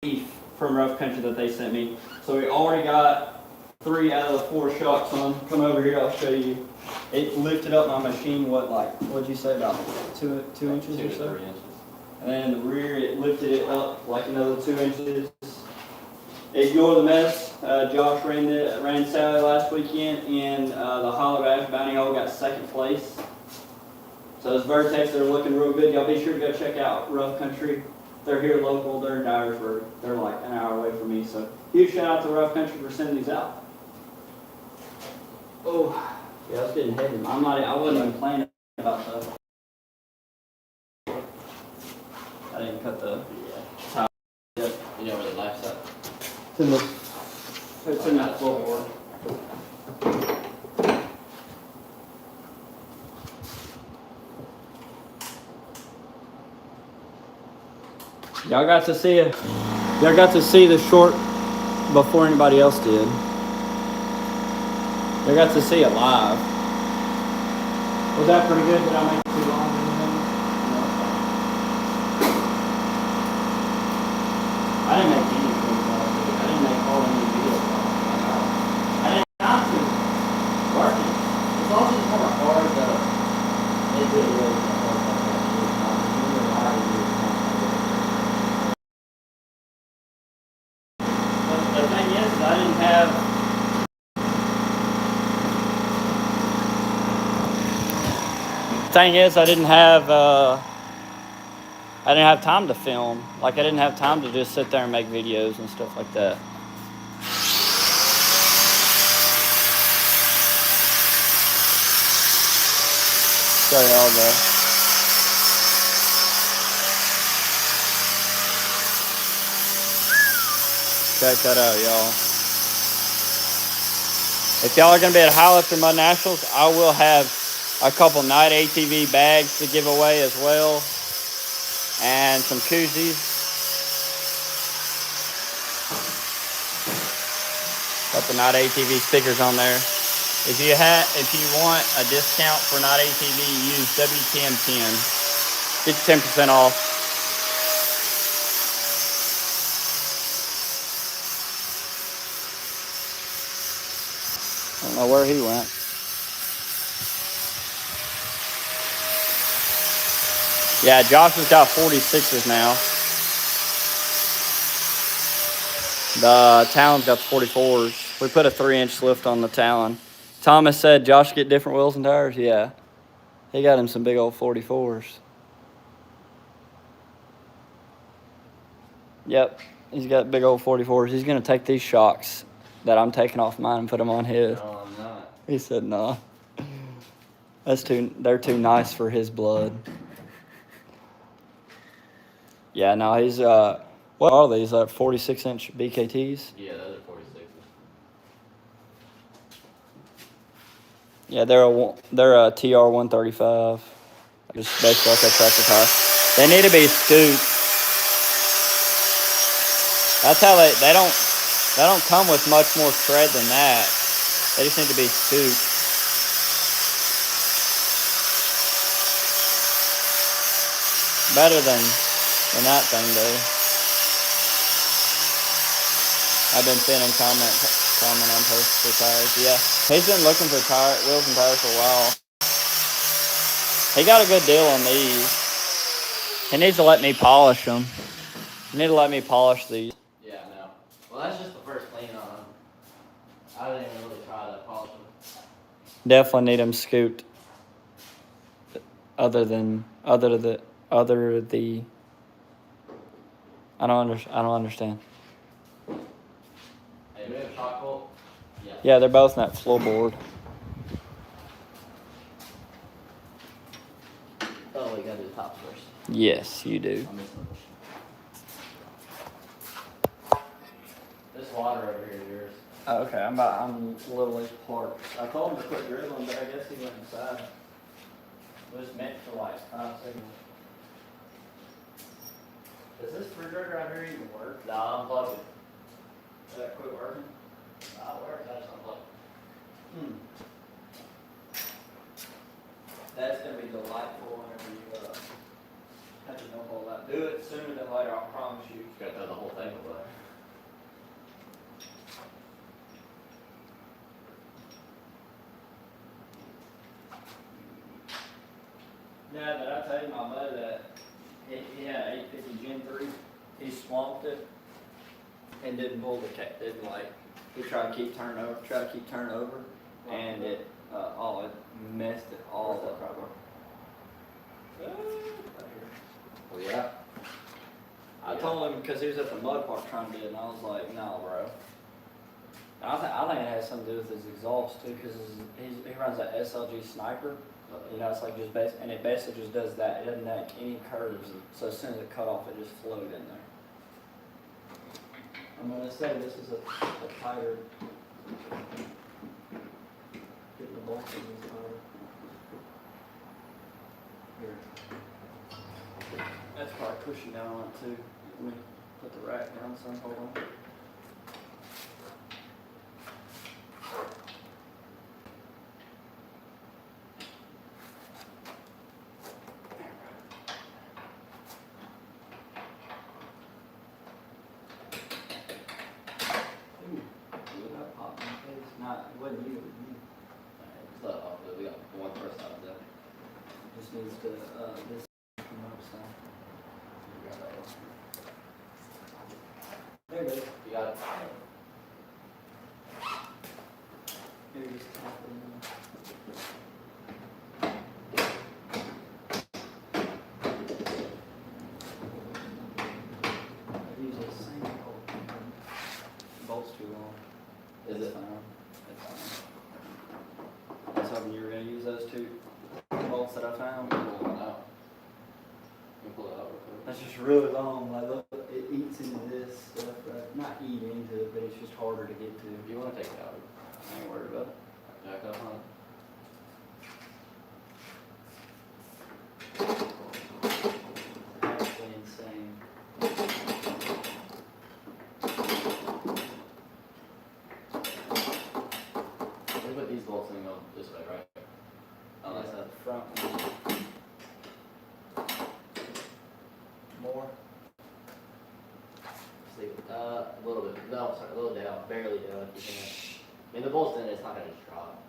Beef from Rough Country that they sent me. So we already got 3 out of the 4 shocks on. Come over here, I'll show you. It lifted up my machine, what'd you say, about 2 inches or so? 3 inches. And then the rear, it lifted it up like another 2 inches. Ignore the mess. Josh ran Sally last weekend, and the hollow ash bounty hole got 2nd place. So those Vertex are looking real good. Y'all be sure to go check out Rough Country. They're here local. They're in Dyersburg. They're like an hour away from me. So huge shout out to Rough Country for sending these out. Oh, yeah, it's getting heavy. I wasn't even planning about that. I didn't cut the towel yet. You know where the knife's at? It's in that floorboard. Y'all got to see it. Y'all got to see the short before anybody else did. Y'all got to see it live. Was that pretty good? Did I make it too long? I didn't make any short calls. I didn't make all any video calls. I didn't have to. Working. As long as it's more hard, it really is hard. The thing is, I didn't have. Thing is, I didn't have time to film. Like, I didn't have time to just sit there and make videos and stuff like that. Show y'all check that out, y'all. If y'all are gonna be at High Lifter Mud Nationals, I will have a couple night ATV bags to give away as well, and some koozies. Got the Night ATV stickers on there. If you want a discount for Night ATV, use WTM10. Get 10% off. I don't know where he went. Yeah, Josh has got 46s now. The Talon's got the 44s. We put a 3-inch lift on the Talon. Thomas said, Josh get different wheels and tires? Yeah. He got him some big old 44s. Yep, he's got big old 44s. He's going to take these shocks that I'm taking off mine and put them on his. No, I'm not. He said, no. They're too nice for his blood. Yeah, no, he's, what are these, 46-inch BKTs? Yeah, those are 46s. Yeah, they're a TR 135. Just basically like a tractor tire. They need to be scooped. That's how they don't come with much more tread than that. They just need to be scooped. Better than that thing though. I've been seeing him comment on posts for tires. Yeah, he's been looking for wheels and tires for a while. He got a good deal on these. He needs to let me polish them. You need to let me polish these. Yeah, no. Well, that's just the first clean on them. I didn't even really try to polish them. Definitely need them scooped. I don't understand. Hey, do we have a shock bolt? Yeah. Yeah, they're both in that floorboard. Oh, we gotta do the top first. Yes, you do. I'm missing this water over here is yours. Oh, okay, I'm literally parked. I told him to quit dribbling, but I guess he went inside. It was meant for like 5 seconds. Does this refrigerator out here even work? No, unplug it. Did that quit working? No, it works. I just unplug it. That's gonna be delightful whenever you have to dump all that. Do it sooner than later, I promise you. Gotta throw the whole thing away. Yeah, did I tell you my buddy that he had 850 Gen 3, he swamped it and didn't pull the cat, he tried to keep turning over, and it messed it all up. Well, yeah. I told him, because he was at the mud park trying to do it, and I was like, no, bro. And I think it has something to do with his exhaust too, because he runs that SLG Sniper. You know, it's like just and it basically just does that. It doesn't make any curves, so as soon as it cut off, it just flowed in there. I'm gonna say this is a tighter. Get the bolts in this tighter. Here. That's probably pushing down on it too. Let me put the rack down some. Hold on. It wasn't you, it was me. It's not off, but we got one person out there. Just needs to, this come up some. There it is. You got it. Here, just tap it in. I use the same bolt. Bolt's too long. Is it? Fine. It's fine. I was hoping you were going to use those two bolts that I found. Pull one out. You can pull it out real quick. That's just really long. Like, look, it eats into this stuff, right? Not eat into it, but it's just harder to get to. If you want to take it out. I ain't worried about it. Jack up on it. Absolutely insane. We put these bolts in and go this way, right? Oh, that's Yeah, it. the front one. More. See, a little bit. No, sorry, a little down. Barely down if you can. I mean, the bolt's in it, it's not gonna just drop.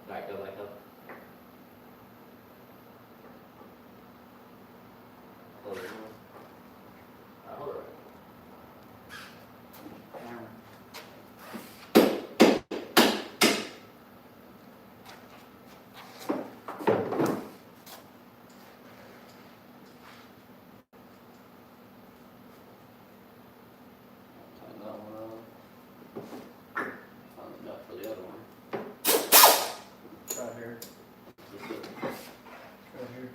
Alright, go back up. Hold it. Alright, hold it right. Camera. Tighten that one up. Tighten the nut for the other one. Right here. This is it. Right here.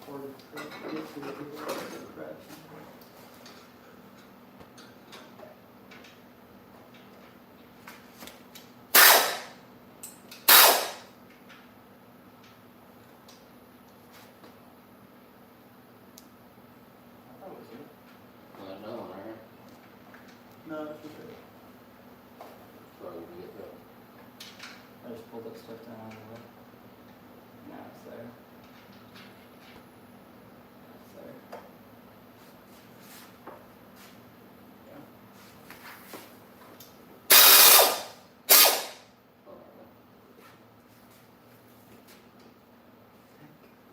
Or the get to the cracks. I thought it was it. Well, there's another one right here. No, it's okay. Sorry, we can get through it. I just pulled that stuff down out of the way. Now it's there. It's there. Yeah. Hold on, man.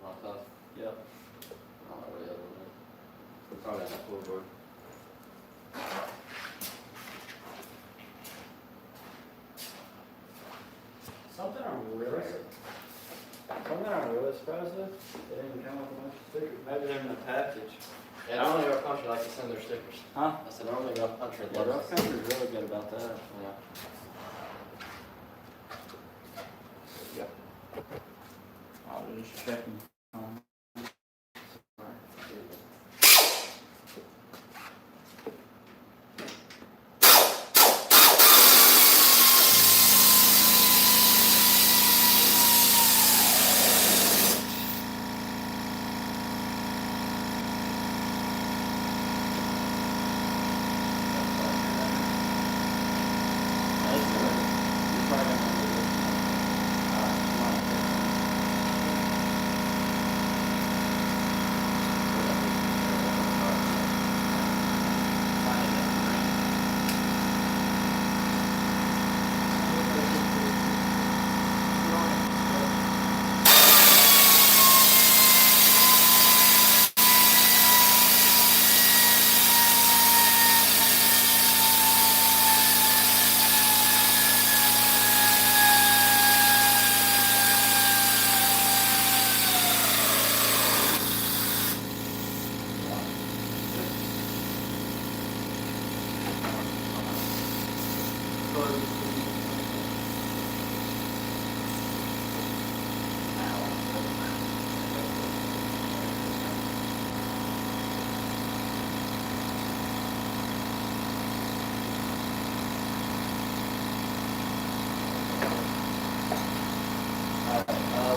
Lock off. Yep. I don't know where the other one is. Probably on that floorboard. Something I'm really surprised with, they didn't come with a bunch of stickers. Maybe they're in the package. Yeah, normally our country likes to send their stickers. Huh? I said normally our country Yeah, loves Rough to Country's really good about that. Yeah. I was just checking.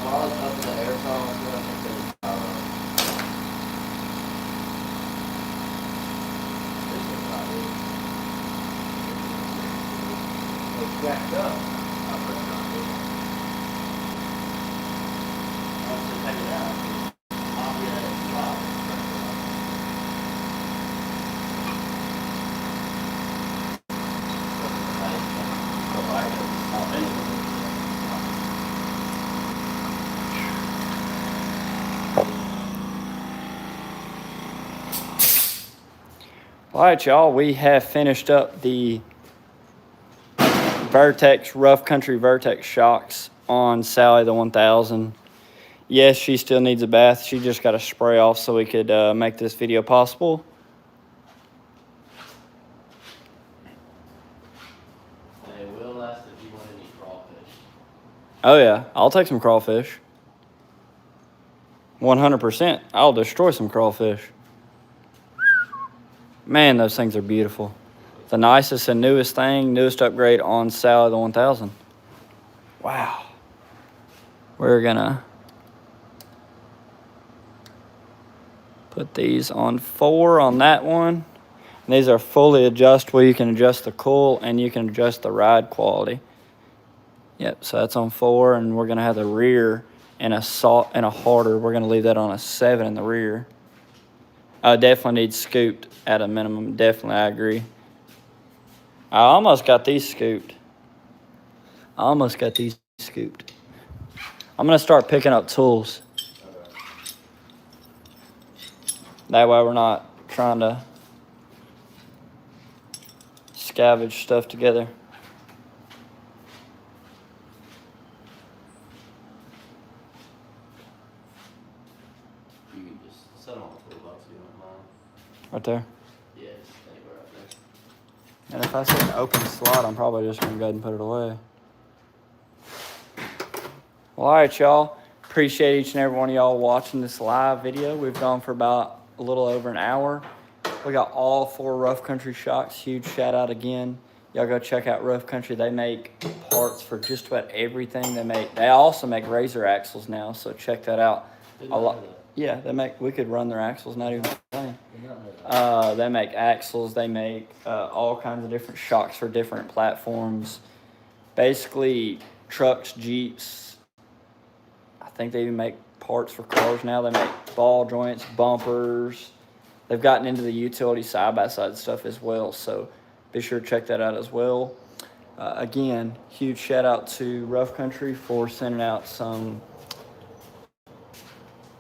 While it's up in the aerosol, I'm going to take this power on. This is not good. It's jacked up. I'll put it on here. Once you take it out, I'll get it. Wow. All right, y'all, we have finished up the Vertex, Rough Country Vertex shocks on Sally the 1000. Yes, she still needs a bath. She just got a spray off so we could make this video possible. They will ask if you want any crawfish. Oh, yeah, I'll take some crawfish. 100%. I'll destroy some crawfish. Man, those things are beautiful. The nicest and newest thing, newest upgrade on Sally the 1000. Wow. We're gonna put these on 4 on that one. And these are fully adjustable. You can adjust the cool and you can adjust the ride quality. Yep, so that's on 4, and we're gonna have the rear and a harder. We're gonna leave that on a 7 in the rear. Definitely needs scooped at a minimum. Definitely, I agree. I almost got these scooped. I'm gonna start picking up tools. That way we're not trying to scavenge stuff together. You can just set them on the toolbox if you don't mind. Right there. Yeah, just anywhere right there. And if I see an open slot, I'm probably just gonna go ahead and put it away. Well, all right, y'all. Appreciate each and every one of y'all watching this live video. We've gone for about a little over an hour. We got all 4 Rough Country shocks. Huge shout out again. Y'all go check out Rough Country. They make parts for just about everything. They also make razor axles now, so check that out. A lot. Yeah, we could run their axles, not even playing. They make axles. They make all kinds of different shocks for different platforms. Basically, trucks, Jeeps. I think they even make parts for cars now. They make ball joints, bumpers. They've gotten into the utility side-by-side stuff as well, so be sure to check that out as well. Again, huge shout-out to Rough Country for sending out some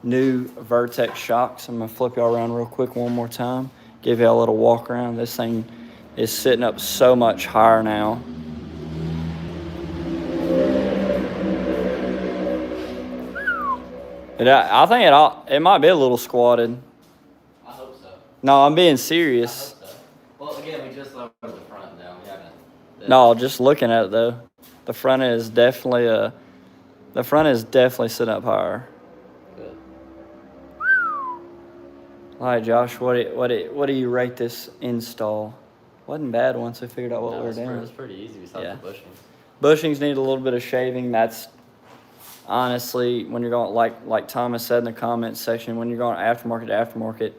new Vertex shocks. I'm going to flip y'all around real quick one more time, give y'all a little walk around. This thing is sitting up so much higher now. I think it might be a little squatted. I hope so. No, I'm being I serious. hope so. Well, again, we just lowered the front down. We haven't. No, just looking at it though, the front is definitely sitting up higher. Good. All right, Josh, what do you rate this install? Wasn't bad once we figured out what we were doing. It was pretty easy besides Yeah. the bushings. Bushings need a little bit of shaving. That's honestly, when you're going, like Thomas said in the comments section, when you're going aftermarket to aftermarket,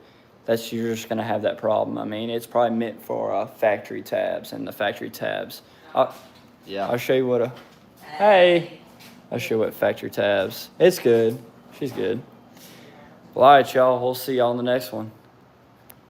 you're just going to have that problem. I mean, it's probably meant for factory tabs, and the factory tabs. Yeah. I'll show you what I'll show you what factory tabs. It's good. She's good. Well, all right, y'all. We'll see y'all in the next one.